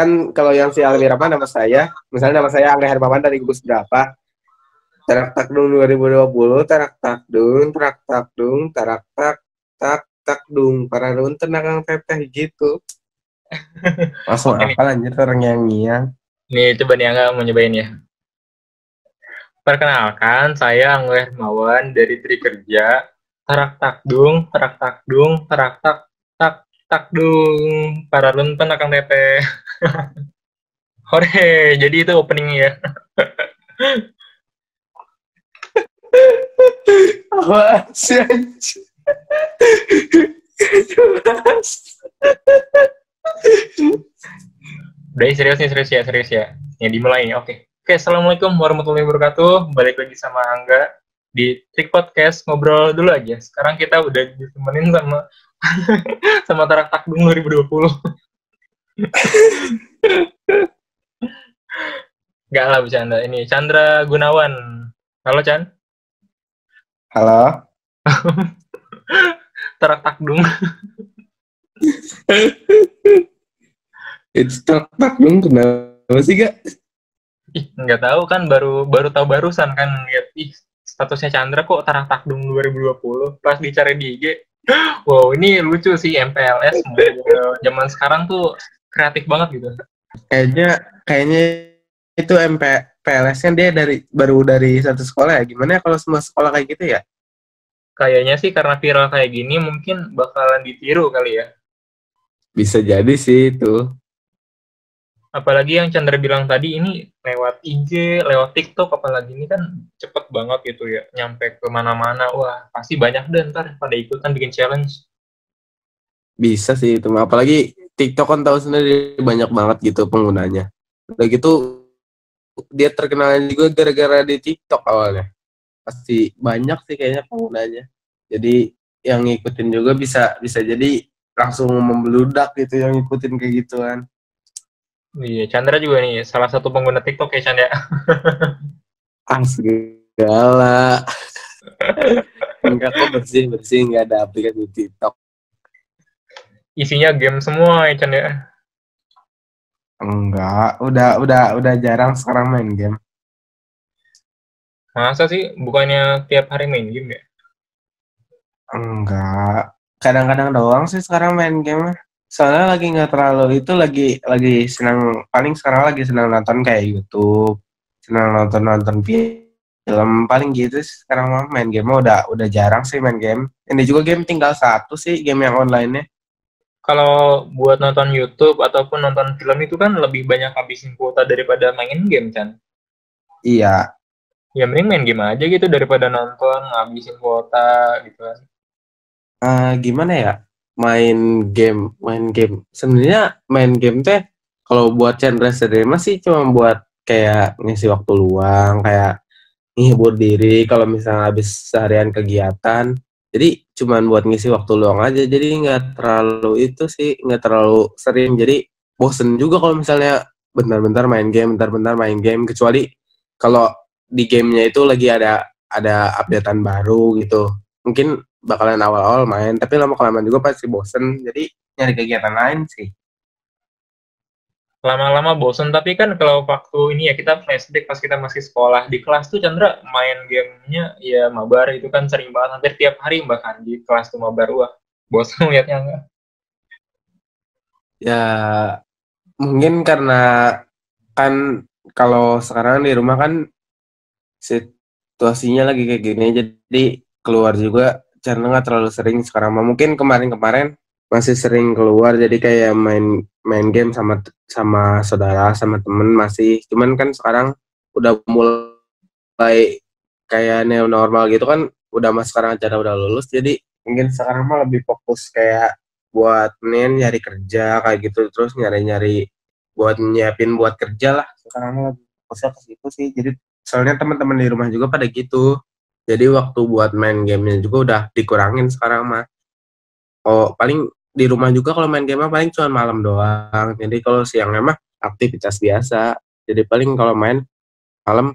kan kalau yang si Alwi Rahman nama saya, misalnya nama saya Angga Hermawan dari gugus berapa, tarak takdung 2020, tarak takdung, tarak tak takdung, para nun tenang teteh gitu. Langsung Ini, apa lanjut orang yang ngiang. nih coba nih Angga mau nyobain ya. Perkenalkan, saya Angga Hermawan dari Tri Kerja. Tarak takdung, tarak tak takdung, para runten akan teteh. Hore, jadi itu openingnya ya. Apa sih anjing? Udah serius nih, serius ya. Yang dimulai nih, oke. Oke, Assalamualaikum warahmatullahi wabarakatuh. Balik lagi sama Angga di Trik Podcast, ngobrol dulu aja. Sekarang kita udah ditemenin sama sama Tarak Takdung 2020. Enggak lah bercanda. Ini Chandra Gunawan. Halo Chan. Halo. Tarak Takdung. Itu tarak takdung kenapa sih gak? Ih, nggak tahu kan baru tahu barusan kan lihat ih statusnya Chandra kok Tarak Takdung 2020 pas dicari di IG. Wow, ini lucu sih MPLS zaman sekarang tuh kreatif banget gitu. Kayaknya itu PLS kan dia baru dari satu sekolah ya. Gimana ya kalau semua sekolah kayak gitu ya? Kayaknya sih karena viral kayak gini mungkin bakalan ditiru kali ya. Bisa jadi sih itu. Apalagi yang Chandra bilang tadi ini lewat IG, lewat TikTok, apalagi ini kan cepet banget gitu ya, nyampe ke mana-mana. Wah, pasti banyak deh ntar pada ikutan bikin challenge. Bisa sih itu. Apalagi TikTok kan tahu sendiri banyak banget gitu penggunanya. Udah gitu dia terkenal juga gara-gara di TikTok awalnya. Pasti banyak sih kayaknya penggunanya. Jadi yang ngikutin juga bisa bisa jadi langsung membludak gitu yang ngikutin kayak gituan. Iya, Chandra juga nih salah satu pengguna TikTok ya Chandra. Segala. Enggak kok bersih nggak ada aplikasi TikTok. Isinya game semua ya Chandra. Enggak, udah jarang sekarang main game. Masa sih bukannya tiap hari main game ya? Enggak, kadang-kadang doang sih sekarang main game. Soalnya lagi nggak terlalu itu lagi senang paling sekarang lagi senang nonton kayak YouTube, senang nonton film paling gitu sih. Sekarang mah main game mah udah jarang sih main game. Ini juga game tinggal satu sih game yang online-nya. Kalau buat nonton YouTube ataupun nonton film itu kan lebih banyak habisin kuota daripada main game kan? Iya, Ya mending main game aja gitu daripada nonton ngabisin kuota gitu kan. gimana ya? Main game. Sebenarnya main game teh kalau buat Chandra sendiri masih cuma buat kayak ngisi waktu luang, kayak menghibur diri kalau misalnya habis seharian kegiatan. Jadi cuman buat ngisi waktu luang aja. Jadi nggak terlalu itu sih, nggak terlalu sering. Jadi bosen juga kalau misalnya bentar-bentar main game, bentar-bentar main game. Kecuali kalau di gamenya itu lagi ada updatean baru gitu. Mungkin bakalan awal-awal main, tapi lama-kelamaan juga pasti bosen. Jadi nyari kegiatan lain sih. Lama-lama bosen, tapi kan kalau waktu ini ya kita flashback pas kita masih sekolah di kelas tuh Chandra main gamenya ya mabar itu kan sering banget hampir tiap hari bahkan di kelas tuh mabar. Wah bosen liatnya enggak. Ya mungkin karena kan kalau sekarang di rumah kan situasinya lagi kayak gini jadi keluar juga channel nggak terlalu sering sekarang mah. Mungkin kemarin-kemarin masih sering keluar jadi kayak main main game sama sama saudara sama temen masih, cuman kan sekarang udah mulai kayak new normal gitu kan, udah mas sekarang acara udah lulus jadi mungkin sekarang mah lebih fokus kayak buat nyari kerja kayak gitu, terus nyari-nyari buat nyiapin buat kerja lah. Sekarang mah lebih fokusnya ke situ sih. Jadi soalnya teman-teman di rumah juga pada gitu. Jadi waktu buat main gamenya juga udah dikurangin sekarang mah. Oh, paling di rumah juga kalau main game mah paling cuma malam doang. Jadi kalau siangnya mah aktivitas biasa. Jadi paling kalau main malam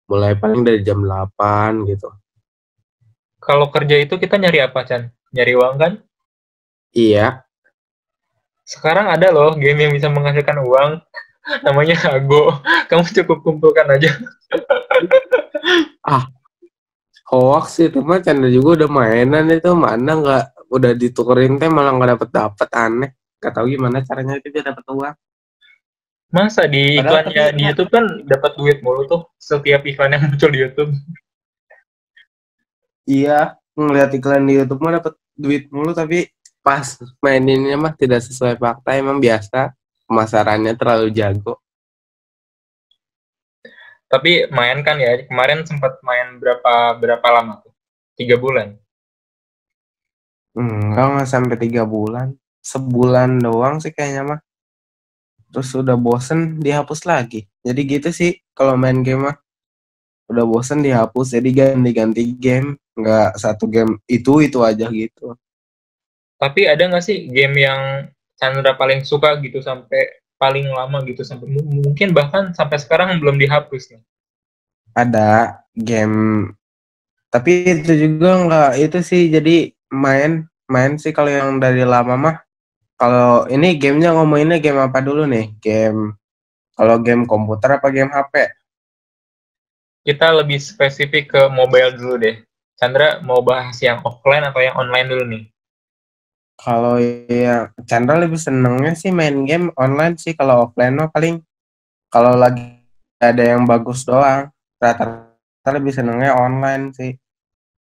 mulai paling dari jam 8 gitu. Kalau kerja itu kita nyari apa Chan? Nyari uang kan? Iya, Sekarang ada loh game yang bisa menghasilkan uang, namanya Hago. Kamu cukup kumpulkan aja. Ah, hoax sih itu mah Chandra juga udah mainan itu mana nggak udah ditukerin teh malah nggak dapet aneh. Gak tahu gimana caranya itu dia dapet uang. Masa di Padahal iklannya tapi di YouTube kan dapat duit mulu tuh setiap iklan yang muncul di YouTube. iya ngeliat iklan di YouTube mah dapet duit mulu tapi pas maininnya mah tidak sesuai fakta emang biasa pemasarannya terlalu jago. Tapi main kan ya, kemarin sempat main berapa berapa lama tuh? 3 bulan. Enggak sampai 3 bulan, sebulan doang sih kayaknya mah. Terus udah bosen dihapus lagi. Jadi gitu sih kalau main game mah udah bosen dihapus jadi ganti-ganti game, nggak satu game itu aja gitu. Tapi ada nggak sih game yang Chandra paling suka gitu sampai paling lama gitu sampai mungkin bahkan sampai sekarang belum dihapus nih. Ada game tapi itu juga nggak itu sih jadi main main sih kalau yang dari lama mah. Kalau ini gamenya ngomonginnya game apa dulu nih? Kalau game komputer apa game HP? Kita lebih spesifik ke mobile dulu deh. Chandra mau bahas yang offline atau yang online dulu nih? Kalau yang Chandra lebih senengnya sih main game online sih. Kalau offline mah paling kalau lagi ada yang bagus doang. Rata-rata lebih senengnya online sih.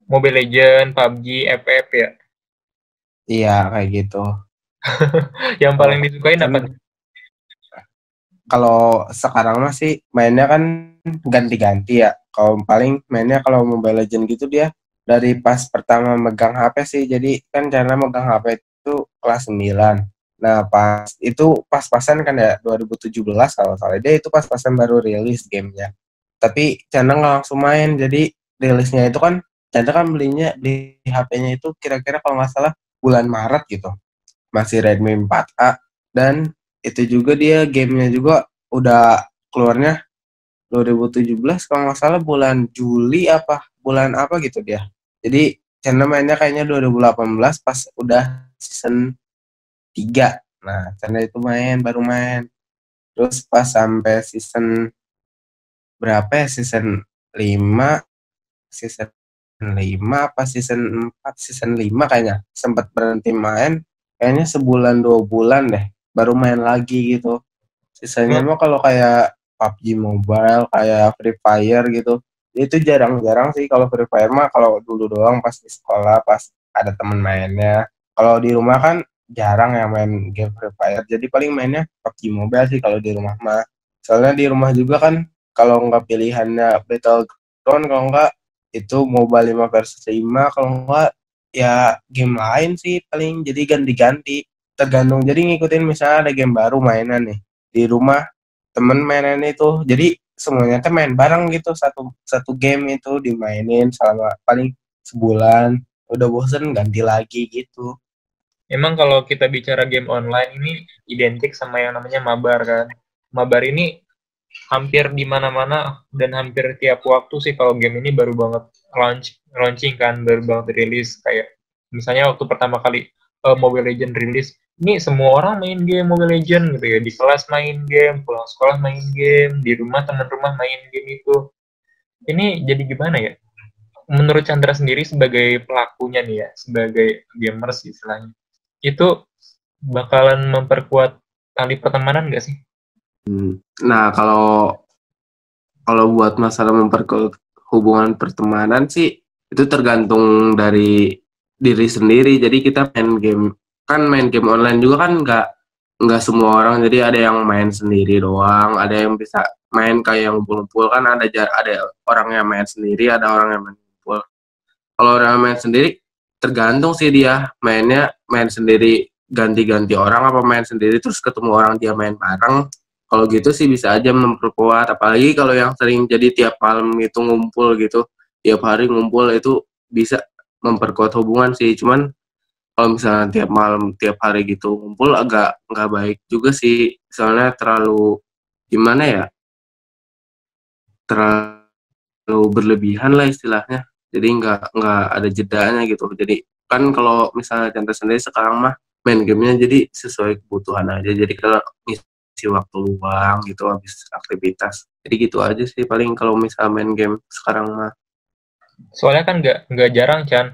Mobile Legend, PUBG, FF ya. Iya kayak gitu. Yang Kalau paling disukain kan apa nih? kalau sekarang mah sih mainnya kan ganti-ganti ya. Kalau paling mainnya kalau Mobile Legend gitu dia dari pas pertama megang HP sih. Jadi kan cara megang HP itu kelas 9. Nah, pas-pasan kan ya 2017 kalau salah. Dia itu pas-pasan baru rilis gamenya. Tapi Chandra nggak langsung main. Jadi rilisnya itu kan Chandra kan belinya di HP-nya itu kira-kira kalau nggak salah bulan Maret gitu. Masih Redmi 4A dan itu juga dia gamenya juga udah keluarnya 2017 kalau nggak salah bulan Juli apa bulan apa gitu dia. Jadi Chandra mainnya kayaknya 2018 pas udah season 3. Nah, Chandra itu baru main. Terus pas sampai season berapa ya? Season 5 apa season 4 season 5 kayaknya. Sempat berhenti main kayaknya sebulan 2 bulan deh baru main lagi gitu. Sisanya Emang mah kalau kayak PUBG Mobile, kayak Free Fire gitu, itu jarang-jarang sih kalau Free Fire mah kalau dulu doang pas di sekolah, pas ada temen mainnya. Kalau di rumah kan jarang yang main game Free Fire, jadi paling mainnya PUBG Mobile sih kalau di rumah mah. Soalnya di rumah juga kan kalau nggak pilihannya Battleground, kalau nggak itu Mobile 5 versus 5, kalau nggak ya game lain sih paling jadi ganti-ganti tergantung jadi ngikutin misalnya ada game baru mainan nih di rumah temen mainan itu jadi semuanya tuh main bareng gitu satu satu game itu dimainin selama paling sebulan udah bosen ganti lagi gitu. Emang kalau kita bicara game online ini identik sama yang namanya mabar kan. Mabar ini hampir di mana-mana dan hampir tiap waktu sih kalau game ini baru banget launching kan, baru banget rilis kayak misalnya waktu pertama kali Mobile Legend rilis, ini semua orang main game Mobile Legend gitu ya, di kelas main game, pulang sekolah main game, di rumah teman rumah main game itu. Ini jadi gimana ya? Menurut Chandra sendiri sebagai pelakunya nih ya, sebagai gamers istilahnya, itu bakalan memperkuat tali pertemanan nggak sih? Nah kalau kalau buat masalah memperkuat hubungan pertemanan sih itu tergantung dari diri sendiri. Jadi kita main game online juga kan nggak semua orang. Jadi ada yang main sendiri doang, ada yang bisa main kayak yang ngumpul-ngumpul kan ada orang yang main sendiri, ada orang yang main ngumpul. Kalau orang yang main sendiri tergantung sih dia mainnya main sendiri ganti-ganti orang apa main sendiri terus ketemu orang dia main bareng. Kalau gitu sih bisa aja memperkuat, apalagi kalau yang sering jadi tiap malam itu ngumpul gitu, tiap hari ngumpul itu bisa memperkuat hubungan sih. Cuman kalau misalnya tiap malam, tiap hari gitu ngumpul agak nggak baik juga sih, soalnya terlalu gimana ya, terlalu berlebihan lah istilahnya. Jadi nggak ada jedanya gitu. Jadi kan kalau misalnya contoh sendiri sekarang mah main gamenya jadi sesuai kebutuhan aja. Jadi kalau ngisi waktu luang gitu habis aktivitas. Jadi gitu aja sih paling kalau misalnya main game sekarang mah. Soalnya kan nggak jarang Chan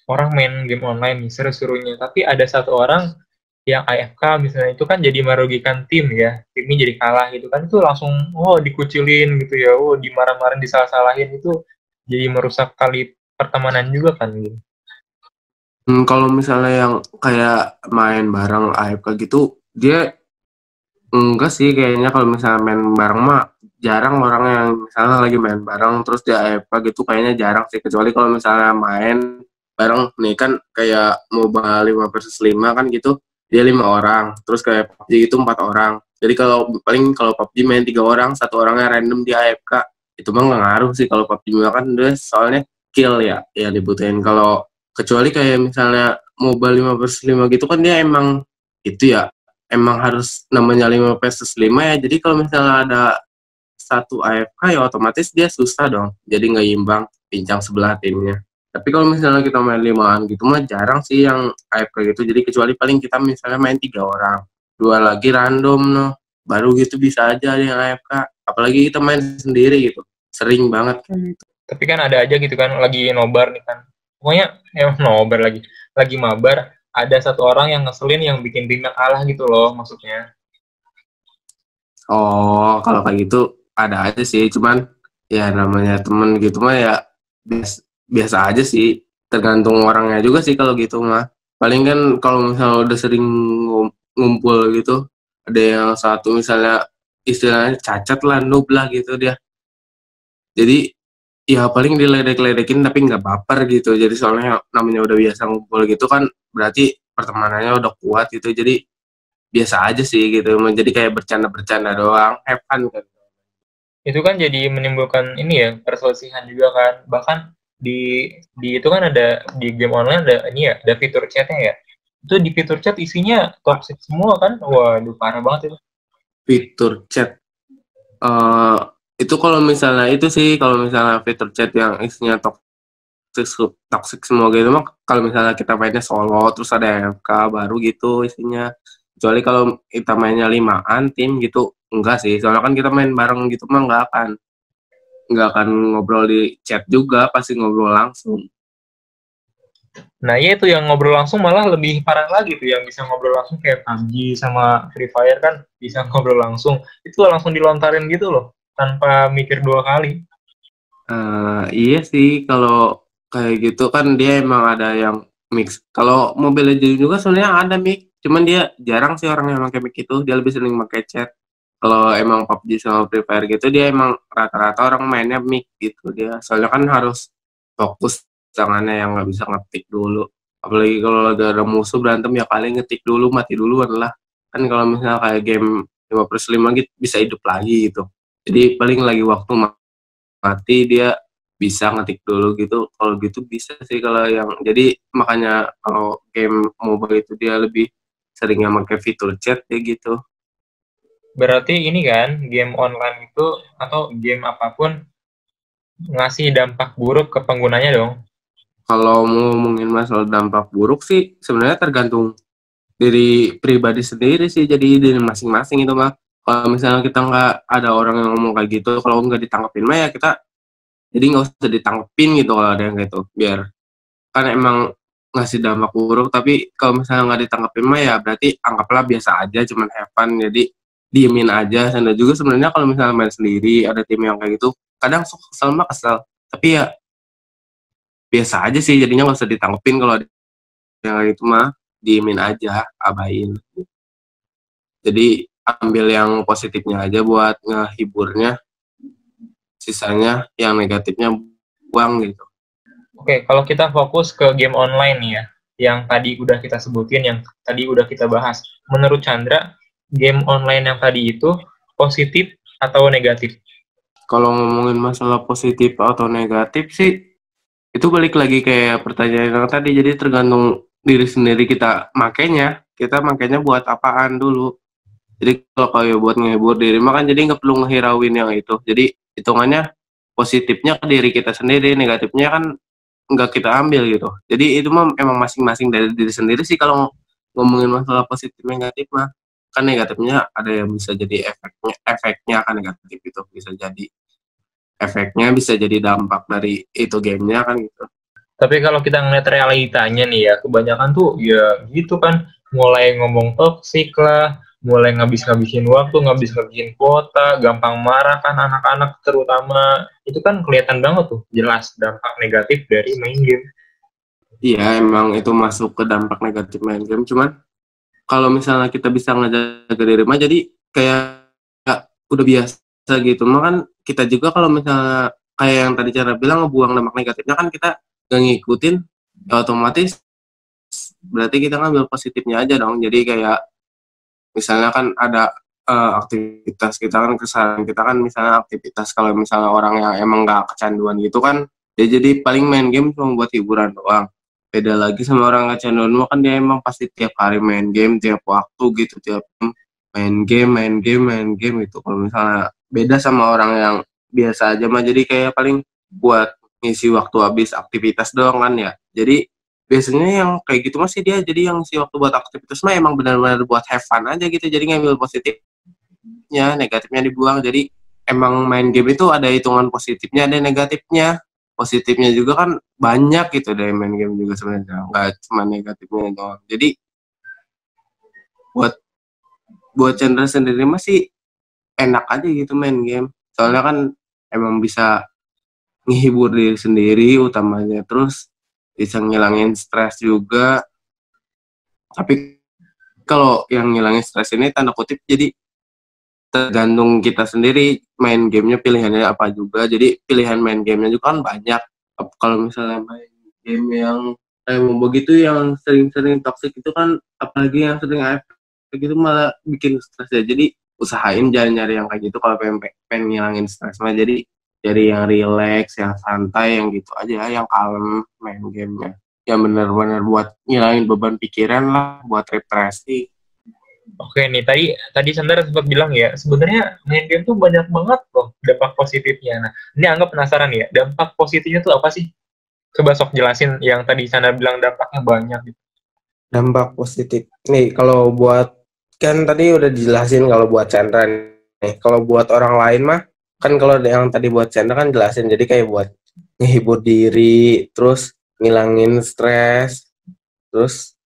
orang main game online nih seru-serunya, tapi ada satu orang yang AFK misalnya itu kan jadi merugikan tim ya, timnya jadi kalah gitu kan, itu langsung dikucilin gitu ya, dimarah-marahin, disalah-salahin, itu jadi merusak tali pertemanan juga kan gitu. Kalau misalnya yang kayak main bareng AFK gitu, dia enggak sih kayaknya kalau misalnya main bareng mah jarang orang yang misalnya lagi main bareng terus dia AFK gitu kayaknya jarang sih, kecuali kalau misalnya main bareng nih kan kayak MOBA 5 versus 5 kan gitu, dia 5 orang, terus kayak PUBG itu 4 orang. Jadi kalau paling kalau PUBG main 3 orang, satu orangnya random dia AFK, itu mah nggak ngaruh sih kalau PUBG mah kan dia soalnya kill ya dibutuhin. Kalau kecuali kayak misalnya MOBA 5 versus 5 gitu kan dia emang itu ya emang harus namanya 5 versus 5 ya, jadi kalau misalnya ada satu AFK ya otomatis dia susah dong, jadi nggak imbang pincang sebelah timnya. Tapi kalau misalnya kita main 5-an gitu mah jarang sih yang AFK gitu, jadi kecuali paling kita misalnya main 3 orang, 2 lagi random no, baru gitu bisa aja ada yang AFK, apalagi kita main sendiri gitu, sering banget kan gitu. Tapi kan ada aja gitu kan lagi nobar nih kan, pokoknya nobar lagi mabar, ada satu orang yang ngeselin yang bikin timnya kalah gitu loh maksudnya. Oh, kalau kayak gitu ada aja sih, cuman ya namanya temen gitu mah ya biasa, biasa aja sih. Tergantung orangnya juga sih kalau gitu mah. Paling kan kalau misalnya udah sering ngumpul gitu, ada yang satu misalnya istilahnya cacat lah, noob lah gitu dia. Jadi ya paling diledek-ledekin tapi nggak baper gitu. Jadi soalnya namanya udah biasa ngumpul gitu kan, berarti pertemanannya udah kuat gitu. Jadi biasa aja sih gitu, jadi kayak bercanda-bercanda doang, have fun kan. Itu kan jadi menimbulkan ini ya perselisihan juga kan, bahkan di itu kan ada di game online ada ini ya, ada fitur chatnya ya, itu di fitur chat isinya toxic semua kan, waduh parah banget itu. Fitur chat uh, itu kalau misalnya itu sih, kalau misalnya fitur chat yang isinya toxic semua gitu mah kalau misalnya kita mainnya solo terus ada FK baru gitu isinya, kecuali kalau kita mainnya 5-an tim gitu enggak sih, soalnya kan kita main bareng gitu mah nggak akan ngobrol di chat juga, pasti ngobrol langsung. Nah ya itu yang ngobrol langsung malah lebih parah lagi tuh, yang bisa ngobrol langsung kayak PUBG sama Free Fire kan bisa ngobrol langsung, itu langsung dilontarin gitu loh tanpa mikir 2 kali. Iya sih kalau kayak gitu kan dia emang ada yang mix. Kalau Mobile Legends juga sebenarnya ada mix, cuman dia jarang sih orang yang pakai mix itu, dia lebih sering pakai chat. Kalau emang PUBG sama Free Fire gitu dia emang rata-rata orang mainnya mix gitu dia. Soalnya kan harus fokus tangannya yang nggak bisa ngetik dulu. Apalagi kalau lagi ada musuh berantem ya kali ngetik dulu, mati duluan lah. Kan kalau misalnya kayak game 5 versus 5 gitu bisa hidup lagi gitu. Jadi paling lagi waktu mati dia bisa ngetik dulu gitu, kalau gitu bisa sih kalau yang, jadi makanya kalau game mobile itu dia lebih seringnya pakai fitur chat ya gitu. Berarti ini kan game online itu atau game apapun ngasih dampak buruk ke penggunanya dong. Kalau mau ngomongin masalah dampak buruk sih sebenarnya tergantung diri pribadi sendiri sih, jadi diri masing-masing itu mah. Kalau misalnya kita nggak ada orang yang ngomong kayak gitu, kalau nggak ditangkepin mah ya kita jadi nggak usah ditangkepin gitu kalau ada yang kayak gitu, biar kan emang ngasih dampak buruk, tapi kalau misalnya nggak ditangkapin mah ya berarti anggaplah biasa aja, cuman have fun, jadi diemin aja. Dan juga sebenarnya kalau misalnya main sendiri ada tim yang kayak gitu kadang kesel mah kesel, tapi ya biasa aja sih, jadinya nggak usah ditangkepin. Kalau ada yang kayak gitu mah diemin aja, abain. Jadi ambil yang positifnya aja buat ngehiburnya, sisanya yang negatifnya buang gitu. Oke, kalau kita fokus ke game online nih ya, yang tadi udah kita sebutin, yang tadi udah kita bahas. Menurut Chandra, game online yang tadi itu positif atau negatif? Kalau ngomongin masalah positif atau negatif sih, itu balik lagi kayak pertanyaan yang tadi, jadi tergantung diri sendiri kita makainya buat apaan dulu. Jadi kalau kayak buat ngehibur diri mah kan jadi nggak perlu ngehirauin yang itu, jadi hitungannya positifnya ke diri kita sendiri, negatifnya kan nggak kita ambil gitu. Jadi itu mah emang masing-masing dari diri sendiri sih kalau ngomongin masalah positif negatif mah, kan negatifnya ada yang bisa jadi efeknya kan negatif itu bisa jadi efeknya bisa jadi dampak dari itu gamenya kan gitu. Tapi kalau kita ngeliat realitanya nih ya, kebanyakan tuh ya gitu kan, mulai ngomong toksik lah, mulai ngabis-ngabisin waktu, ngabis-ngabisin kuota, gampang marah kan anak-anak terutama. Itu kan kelihatan banget tuh, jelas dampak negatif dari main game. Iya emang itu masuk ke dampak negatif main game, cuman kalau misalnya kita bisa ngejaga diri mah jadi kayak udah biasa gitu. Mah kan kita juga kalau misalnya kayak yang tadi cara bilang ngebuang dampak negatifnya kan kita gak ngikutin, ya otomatis berarti kita ngambil positifnya aja dong. Jadi kayak misalnya kan ada aktivitas kita kan kesalahan kita kan misalnya aktivitas kalau misalnya orang yang emang gak kecanduan gitu kan dia jadi paling main game cuma buat hiburan doang. Beda lagi sama orang kecanduan kan dia emang pasti tiap hari main game, tiap waktu gitu, tiap main game gitu. Kalau misalnya beda sama orang yang biasa aja mah jadi kayak paling buat ngisi waktu habis aktivitas doang kan ya. Jadi biasanya yang kayak gitu masih dia jadi yang ngisi waktu buat aktivitas mah emang benar-benar buat have fun aja gitu. Jadi ngambil positifnya, negatifnya dibuang. Jadi emang main game itu ada hitungan positifnya, ada negatifnya. Positifnya juga kan banyak gitu dari main game juga sebenarnya, nggak cuma negatifnya doang. Jadi buat Chandra sendiri masih enak aja gitu main game. Soalnya kan emang bisa ngehibur diri sendiri utamanya, terus bisa ngilangin stres juga. Tapi kalau yang ngilangin stres ini tanda kutip jadi tergantung kita sendiri main gamenya pilihannya apa juga. Jadi pilihan main gamenya juga kan banyak. Kalau misalnya main game yang kayak begitu yang sering-sering toxic itu kan apalagi yang sering AFK gitu malah bikin stres ya. Jadi usahain jangan nyari yang kayak gitu kalau pengen ngilangin stres mah. Jadi dari yang relax, yang santai, yang gitu aja, yang kalem main gamenya. Yang benar-benar buat ngilangin beban pikiran lah, buat refreshing. Oke nih, tadi Sandra sempat bilang ya, sebenarnya main game tuh banyak banget loh dampak positifnya. Nah, ini anggap penasaran ya, dampak positifnya tuh apa sih? Coba sok jelasin yang tadi Sandra bilang dampaknya banyak gitu. Dampak positif. Nih, kalau buat kan tadi udah dijelasin kalau buat Chandra nih. Kalau buat orang lain mah kan kalau yang tadi buat Chandra kan jelasin jadi kayak buat ngehibur diri, terus ngilangin stres, terus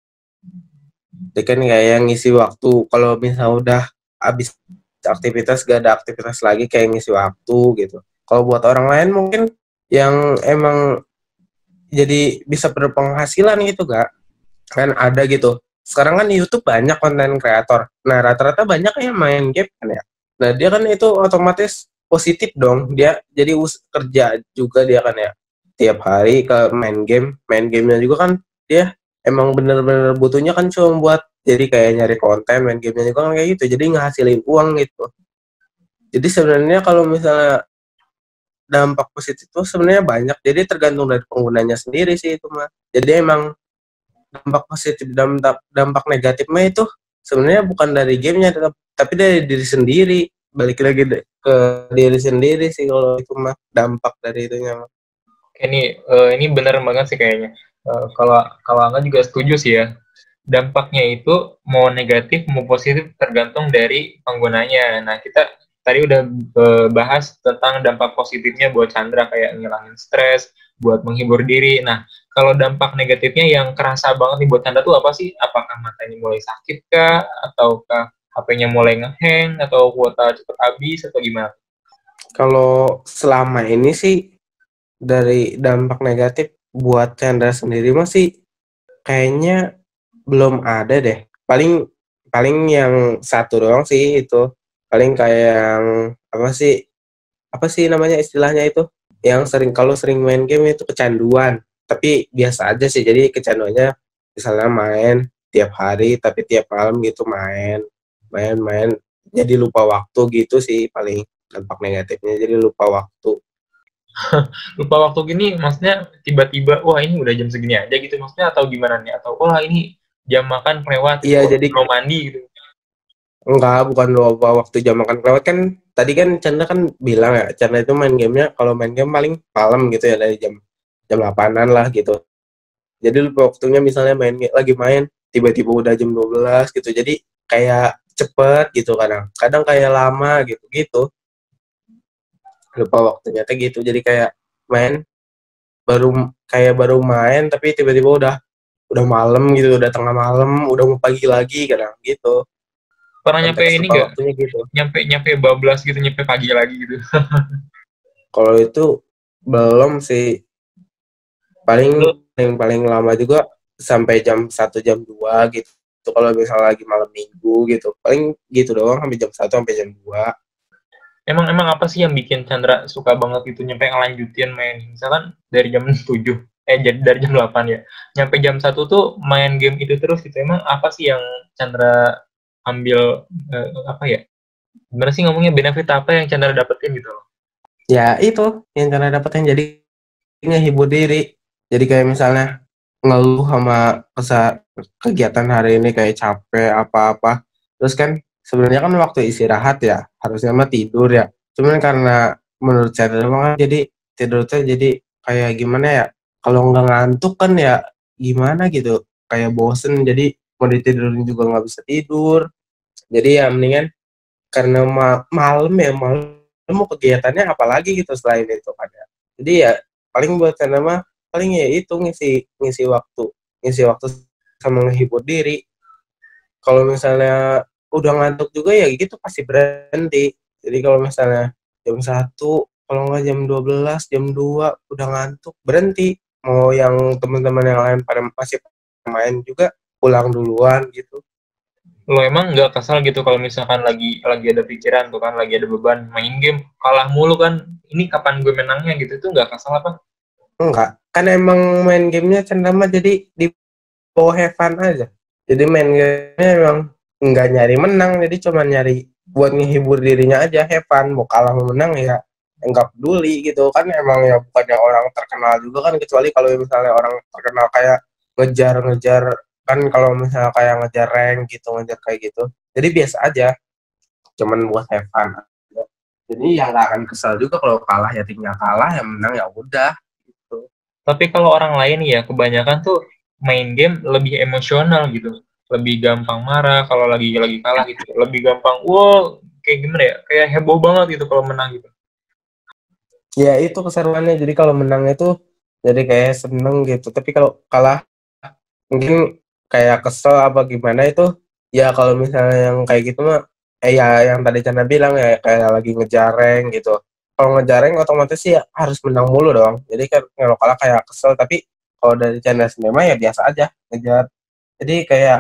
dia kan kayak ngisi waktu. Kalau misalnya udah habis aktivitas gak ada aktivitas lagi kayak ngisi waktu gitu. Kalau buat orang lain mungkin yang emang jadi bisa berpenghasilan gitu gak? Kan ada gitu. Sekarang kan di YouTube banyak konten kreator. Nah, rata-rata banyak yang main game kan ya. Nah, dia kan itu otomatis positif dong. Dia jadi kerja juga dia kan ya. Tiap hari ke main game. Main gamenya juga kan dia emang bener-bener butuhnya kan cuma buat jadi kayak nyari konten, main gamenya juga kan kayak gitu. Jadi ngehasilin uang gitu. Jadi sebenarnya kalau misalnya dampak positif itu sebenarnya banyak. Jadi tergantung dari penggunanya sendiri sih itu mah. Jadi emang dampak positif dan dampak negatif mah itu sebenarnya bukan dari gamenya tapi dari diri sendiri, balik lagi ke diri sendiri sih kalau itu mah dampak dari itunya mah. Ini benar banget sih kayaknya. Kalau Angga juga setuju sih ya, dampaknya itu mau negatif mau positif tergantung dari penggunanya. Nah, kita tadi udah bahas tentang dampak positifnya buat Chandra kayak ngilangin stres, buat menghibur diri. Nah, kalau dampak negatifnya yang kerasa banget nih buat Chandra tuh apa sih? Apakah matanya mulai sakit kah? Ataukah HP-nya mulai ngehang? Atau kuota cepat habis? Atau gimana? Kalau selama ini sih dari dampak negatif buat Chandra sendiri masih kayaknya belum ada deh. Paling yang satu doang sih itu. Paling kayak yang apa sih namanya istilahnya itu? Yang kalau sering main game itu kecanduan. Tapi biasa aja sih. Jadi kecanduannya misalnya main tiap hari tapi tiap malam gitu main. Jadi lupa waktu gitu sih paling dampak negatifnya. Jadi lupa waktu. Lupa waktu gini maksudnya tiba-tiba wah ini udah jam segini aja gitu maksudnya atau gimana nih atau wah ini jam makan kelewat Iya jadi belum mandi gitu. enggak, bukan lupa waktu jam makan kelewat kan. Tadi kan Chandra kan bilang ya, Chandra itu main gamenya kalau main game paling malam gitu ya dari jam 8-an lah gitu. Jadi lupa waktunya misalnya lagi main tiba-tiba udah jam 12 gitu. Jadi kayak cepet gitu kadang kayak lama gitu lupa waktunya teh gitu. Jadi kayak main baru main tapi tiba-tiba udah malam gitu, udah tengah malam, udah mau pagi lagi kadang gitu. Pernah nyampe Konteks ini lupa nggak? waktunya gitu. Nyampe bablas gitu, nyampe pagi lagi gitu. Kalau itu belum sih, paling Lu paling lama juga sampai jam 1 jam 2 gitu. Itu kalau misalnya lagi malam minggu gitu, paling gitu doang sampai jam 1 sampai jam 2. emang apa sih yang bikin Chandra suka banget gitu nyampe ngelanjutin main? Misalkan dari jam 7, jadi dari jam 8 ya. Nyampe jam 1 tuh main game itu terus gitu. Emang apa sih yang Chandra ambil apa ya? Gimana sih ngomongnya, benefit apa yang Chandra dapetin gitu loh? Ya itu yang cara dapetin, jadi ngehibur diri. Jadi kayak misalnya ngeluh sama kegiatan hari ini kayak capek apa-apa. Terus kan sebenarnya kan waktu istirahat ya, harusnya mah tidur ya. Cuman karena menurut saya memang jadi tidurnya jadi kayak gimana ya? Kalau nggak ngantuk kan ya gimana gitu. Kayak bosen, jadi mau ditidurin juga nggak bisa tidur. Jadi ya mendingan karena malam mau kegiatannya apalagi gitu selain itu kan ya. Jadi ya paling buat saya mah paling ya itu ngisi waktu sama menghibur diri. Kalau misalnya udah ngantuk juga ya gitu pasti berhenti. Jadi kalau misalnya jam 1, kalau nggak jam 12, jam 2 udah ngantuk berhenti. Mau yang teman-teman yang lain pada masih main juga pulang duluan gitu. Lo emang nggak kesal gitu kalau misalkan lagi ada pikiran tuh kan, lagi ada beban main game kalah mulu kan, ini kapan gue menangnya gitu, tuh nggak kesal apa? Enggak, kan emang main gamenya cenderung jadi di bawah have fun aja. Jadi main gamenya emang nggak nyari menang, jadi cuma nyari buat ngehibur dirinya aja, have fun. Mau kalah mau menang ya enggak peduli gitu kan, emang ya bukannya orang terkenal juga kan, kecuali kalau misalnya orang terkenal kayak ngejar-ngejar kan, kalau misalnya kayak ngejar rank gitu, ngejar kayak gitu. Jadi biasa aja, cuman buat have fun aja. Jadi ya nggak akan kesal juga kalau kalah, ya tinggal kalah, yang menang ya udah gitu. Tapi kalau orang lain ya kebanyakan tuh main game lebih emosional gitu, lebih gampang marah kalau lagi kalah gitu, lebih gampang wow, kayak gimana ya, kayak heboh banget gitu kalau menang gitu. Ya itu keseruannya, jadi kalau menang itu jadi kayak seneng gitu, tapi kalau kalah mungkin kayak kesel apa gimana itu. Ya kalau misalnya yang kayak gitu mah ya yang tadi Chandra bilang ya, kayak lagi ngejar rank gitu. Kalau ngejar rank otomatis sih ya harus menang mulu dong, jadi kan kalau kalah kayak kesel. Tapi kalau dari Chandra sendiri mah ya biasa aja ngejar, jadi kayak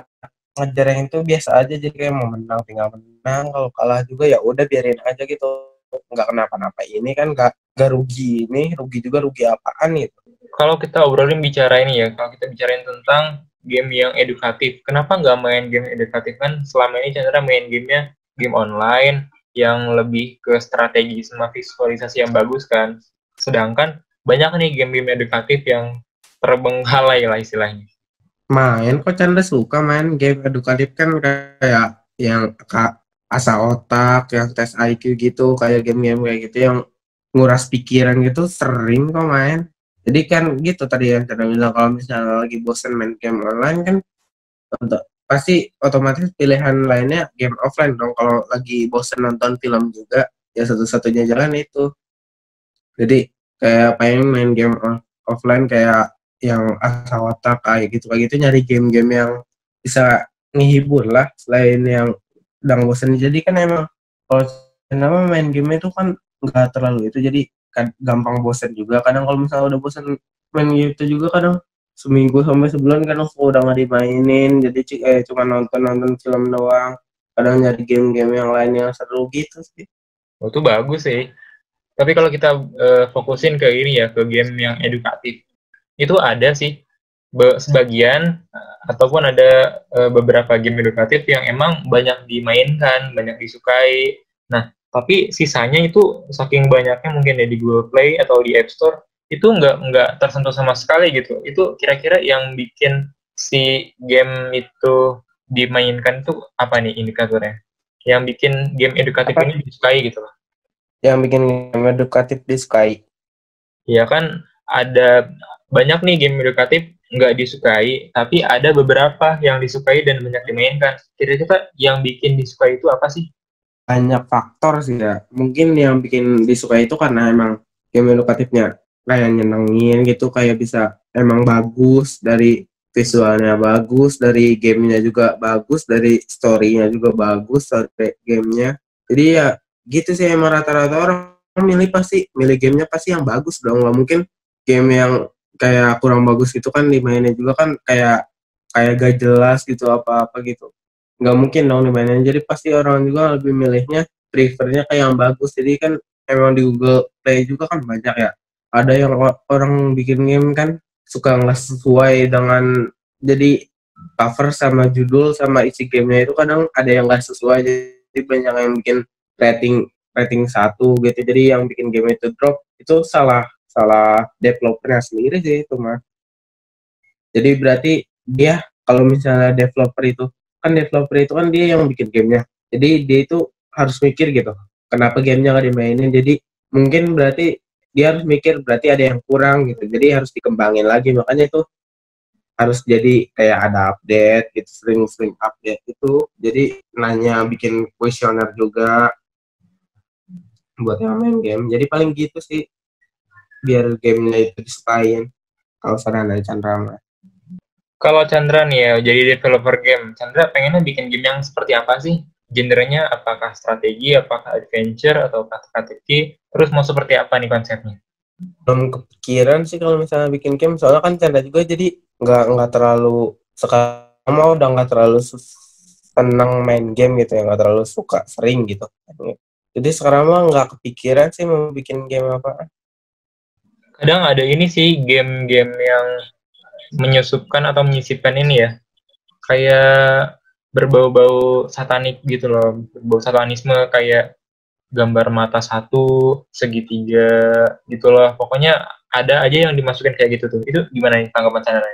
ngejar rank itu biasa aja, jadi kayak mau menang tinggal menang, kalau kalah juga ya udah biarin aja gitu, nggak kenapa-napa. Ini kan nggak rugi, ini rugi juga, rugi apaan gitu. Kalau kita obrolin bicara ini ya, kalau kita bicarain tentang game yang edukatif, kenapa nggak main game edukatif? Kan selama ini Chandra main gamenya game online yang lebih ke strategi sama visualisasi yang bagus kan. Sedangkan banyak nih game-game edukatif yang terbengkalai lah istilahnya. Main kok, Chandra suka main game edukatif kan, kayak yang asa otak, yang tes IQ gitu, kayak game-game kayak gitu yang nguras pikiran gitu, sering kok main. Jadi kan gitu tadi yang Chandra bilang, kalau misalnya lagi bosen main game online kan, untuk pasti otomatis pilihan lainnya game offline dong. Kalau lagi bosen nonton film juga ya satu-satunya jalan itu. Jadi kayak pengen main game offline kayak yang asal otak kayak gitu nyari game-game yang bisa ngehibur lah selain yang udah bosan. Jadi kan emang kalau nama main game itu kan nggak terlalu itu, jadi kan gampang bosan juga kadang. Kalau misalnya udah bosan main gitu juga kadang seminggu sampai sebulan kadang udah nggak dimainin, jadi cuma nonton film doang. Kadang nyari game-game yang lain yang seru gitu sih. Oh, itu bagus sih. Tapi kalau kita fokusin ke ini ya, ke game yang edukatif, itu ada sih sebagian ataupun ada beberapa game edukatif yang emang banyak dimainkan, banyak disukai. Nah, tapi sisanya itu saking banyaknya mungkin ya di Google Play atau di App Store itu nggak tersentuh sama sekali gitu. Itu kira-kira yang bikin si game itu dimainkan itu apa nih indikatornya? Yang bikin game edukatif Apa ini disukai gitu loh. yang bikin game edukatif disukai? Iya kan ada banyak nih game edukatif nggak disukai, tapi ada beberapa yang disukai dan banyak dimainkan. Kira-kira yang bikin disukai itu apa sih? Banyak faktor sih ya. Mungkin yang bikin disukai itu karena emang game edukatifnya kayak nyenengin gitu, kayak bisa emang bagus, dari visualnya bagus, dari gamenya juga bagus, dari storynya juga bagus, sampai gamenya. Jadi ya gitu sih, emang rata-rata orang milih pasti milih gamenya pasti yang bagus dong. Nggak mungkin game yang kayak kurang bagus gitu kan dimainin juga kan, kayak kayak gak jelas gitu apa-apa gitu, nggak mungkin dong dimainin. Jadi pasti orang juga lebih milihnya, prefernya kayak yang bagus. Jadi kan emang di Google Play juga kan banyak ya, ada yang orang bikin game kan suka nggak sesuai dengan, jadi cover sama judul sama isi gamenya itu kadang ada yang nggak sesuai, jadi banyak yang bikin rating rating 1 gitu, jadi yang bikin game itu drop itu salah salah developernya sendiri sih itu mah. Jadi berarti dia, kalau misalnya developer itu kan dia yang bikin gamenya. Jadi dia itu harus mikir gitu, kenapa gamenya nggak dimainin. Jadi mungkin berarti dia harus mikir berarti ada yang kurang gitu. Jadi harus dikembangin lagi. Makanya itu harus jadi kayak ada update gitu, sering-sering update itu. Jadi nanya, bikin kuesioner juga buat yang main game. Jadi paling gitu sih, biar gamenya itu disukain. Kalau saran dari Chandra mah. Kalau Chandra nih ya, jadi developer game, Chandra pengennya bikin game yang seperti apa sih? Genrenya apakah strategi, apakah adventure, atau teka-teki? Terus mau seperti apa nih konsepnya? Belum kepikiran sih kalau misalnya bikin game, soalnya kan Canda juga, jadi nggak terlalu, sekarang mau udah nggak terlalu senang main game gitu ya, nggak terlalu suka sering gitu. Jadi sekarang mah nggak kepikiran sih mau bikin game apa. Kadang ada ini sih, game-game yang menyusupkan atau menyisipkan ini ya, kayak berbau-bau satanik gitu loh, berbau satanisme, kayak gambar mata satu, segitiga gitu loh. Pokoknya ada aja yang dimasukin kayak gitu tuh. Itu gimana nih tanggapan Chandra?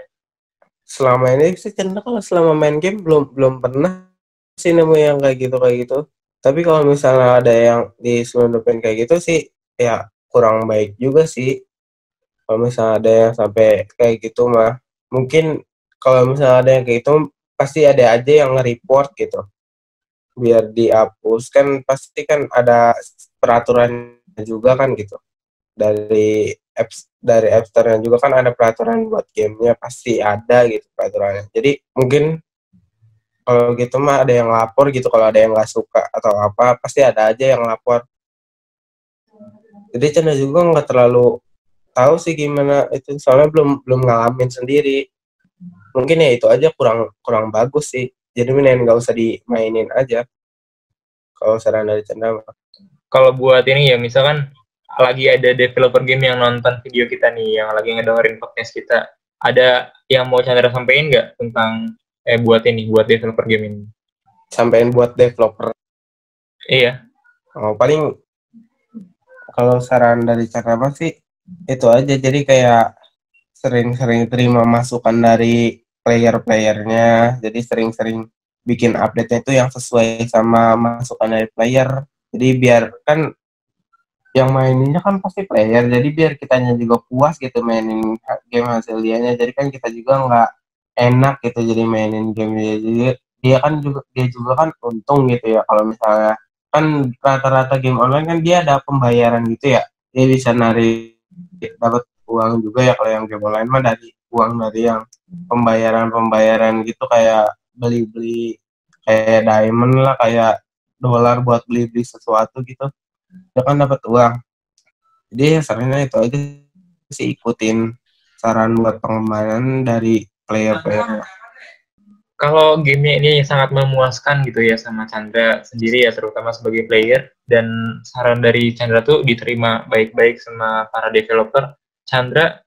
Selama ini sih Canda kalau selama main game belum belum pernah sih nemu yang kayak gitu. Tapi kalau misalnya ada yang diselundupin kayak gitu sih, ya kurang baik juga sih. Kalau misalnya ada yang sampai kayak gitu mah, mungkin kalau misalnya ada yang kayak gitu pasti ada aja yang nge-report gitu biar dihapus. Kan pasti kan ada peraturan juga kan gitu, dari App Store-nya juga kan ada peraturan buat gamenya, pasti ada gitu peraturannya. Jadi mungkin kalau gitu mah ada yang lapor gitu, kalau ada yang nggak suka atau apa pasti ada aja yang lapor. Jadi Chandra juga nggak terlalu tahu sih gimana itu, soalnya belum belum ngalamin sendiri. Mungkin ya itu aja kurang kurang bagus sih, jadi mending nggak usah dimainin aja kalau saran dari Chandra. Kalau buat ini ya, misalkan lagi ada developer game yang nonton video kita nih, yang lagi ngedengerin podcast kita, ada yang mau Chandra sampaikan nggak tentang buat ini, buat developer game ini? Sampein buat developer. Iya. Paling kalau saran dari Chandra sih itu aja, jadi kayak sering-sering terima masukan dari player-playernya, jadi sering-sering bikin update-nya itu yang sesuai sama masukan dari player. Jadi biar kan yang maininnya kan pasti player, jadi biar kitanya juga puas gitu mainin game hasil dianya. Jadi kan kita juga nggak enak gitu jadi mainin game dia. Jadi dia juga kan untung gitu ya, kalau misalnya kan rata-rata game online kan dia ada pembayaran gitu ya, dia bisa dapat uang juga ya. Kalau yang game online mah dari uang dari yang pembayaran gitu, kayak beli-beli kayak diamond lah, kayak dolar buat beli-beli sesuatu gitu, dia kan dapat uang. Jadi ya sarannya itu aja sih, ikutin saran buat pengembangan dari player-player. Kalau gamenya ini sangat memuaskan gitu ya sama Chandra sendiri ya, terutama sebagai player, dan saran dari Chandra tuh diterima baik-baik sama para developer, Chandra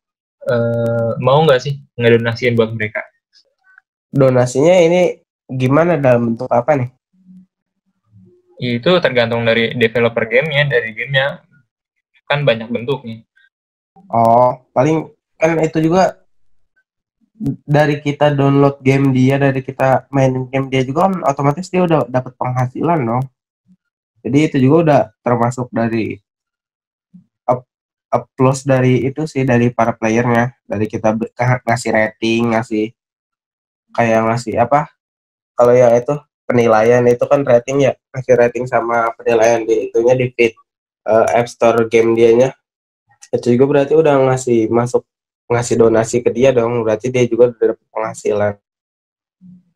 mau nggak sih ngedonasiin buat mereka? Donasinya ini gimana, dalam bentuk apa nih? Itu tergantung dari developer gamenya, dari gamenya kan banyak bentuknya. Oh, paling kan itu juga dari kita download game dia, dari kita mainin game dia juga kan otomatis dia udah dapat penghasilan dong. Jadi itu juga udah termasuk dari applause dari itu sih, dari para playernya, dari kita ngasih rating, ngasih apa, kalau yang itu penilaian itu kan rating ya, ngasih rating sama penilaian di itunya di feed App Store game dianya. Itu juga berarti udah ngasih donasi ke dia dong, berarti dia juga udah dapat penghasilan.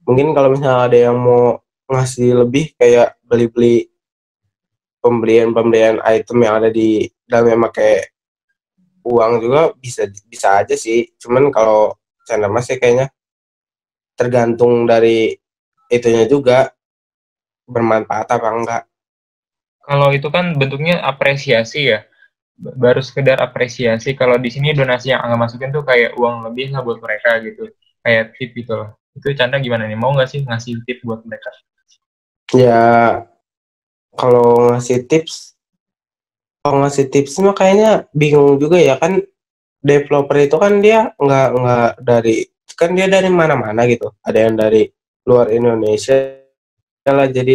Mungkin kalau misalnya ada yang mau ngasih lebih kayak beli-beli pembelian item yang ada di dalamnya pakai uang juga bisa aja sih. Cuman kalau channel mas sih kayaknya tergantung dari itunya juga, bermanfaat apa enggak. Kalau itu kan bentuknya apresiasi ya, baru sekedar apresiasi. Kalau di sini donasi yang Angga masukin tuh kayak uang lebih lah buat mereka gitu, kayak tip gitu loh. Itu Chandra gimana nih, mau nggak sih ngasih tip buat mereka? Ya kalau ngasih tips mah kayaknya bingung juga ya, kan developer itu kan dia nggak dari, kan dia dari mana-mana gitu, ada yang dari luar Indonesia lah, jadi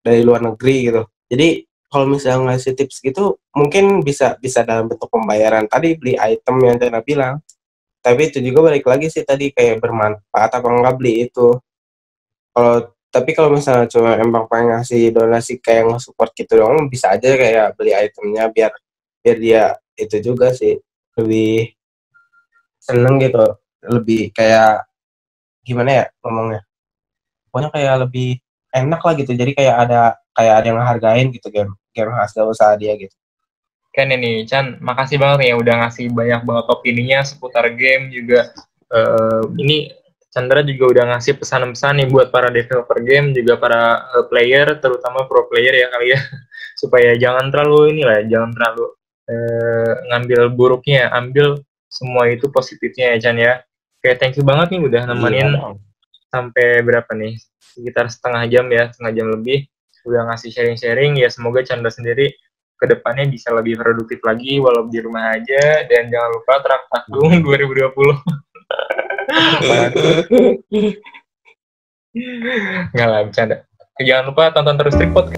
dari luar negeri gitu. Jadi kalau misalnya ngasih tips gitu mungkin bisa bisa dalam bentuk pembayaran tadi, beli item yang Chandra bilang. Tapi itu juga balik lagi sih tadi, kayak bermanfaat apa enggak beli itu. Tapi kalau misalnya cuma emang pengen ngasih donasi kayak nge-support gitu doang, bisa aja kayak beli itemnya, biar biar dia itu juga sih lebih seneng gitu, lebih kayak gimana ya ngomongnya, pokoknya kayak lebih enak lah gitu, jadi kayak ada yang ngehargain gitu game game hasil usaha dia gitu. Kan ini Chan, makasih banget nih ya udah ngasih banyak banget opininya seputar game juga. Ini Chandra juga udah ngasih pesan-pesan nih buat para developer game, juga para player, terutama pro player ya kali ya, supaya jangan terlalu inilah, jangan terlalu ngambil buruknya, ambil semua itu positifnya ya Chan ya. Oke, thank you banget nih udah nemenin sampai berapa nih, sekitar setengah jam ya, setengah jam lebih, udah ngasih sharing-sharing ya. Semoga Chandra sendiri kedepannya bisa lebih produktif lagi walau di rumah aja, dan jangan lupa Terak Takdung 2020. Nggak lah, bercanda. Jangan lupa tonton terus Tripod.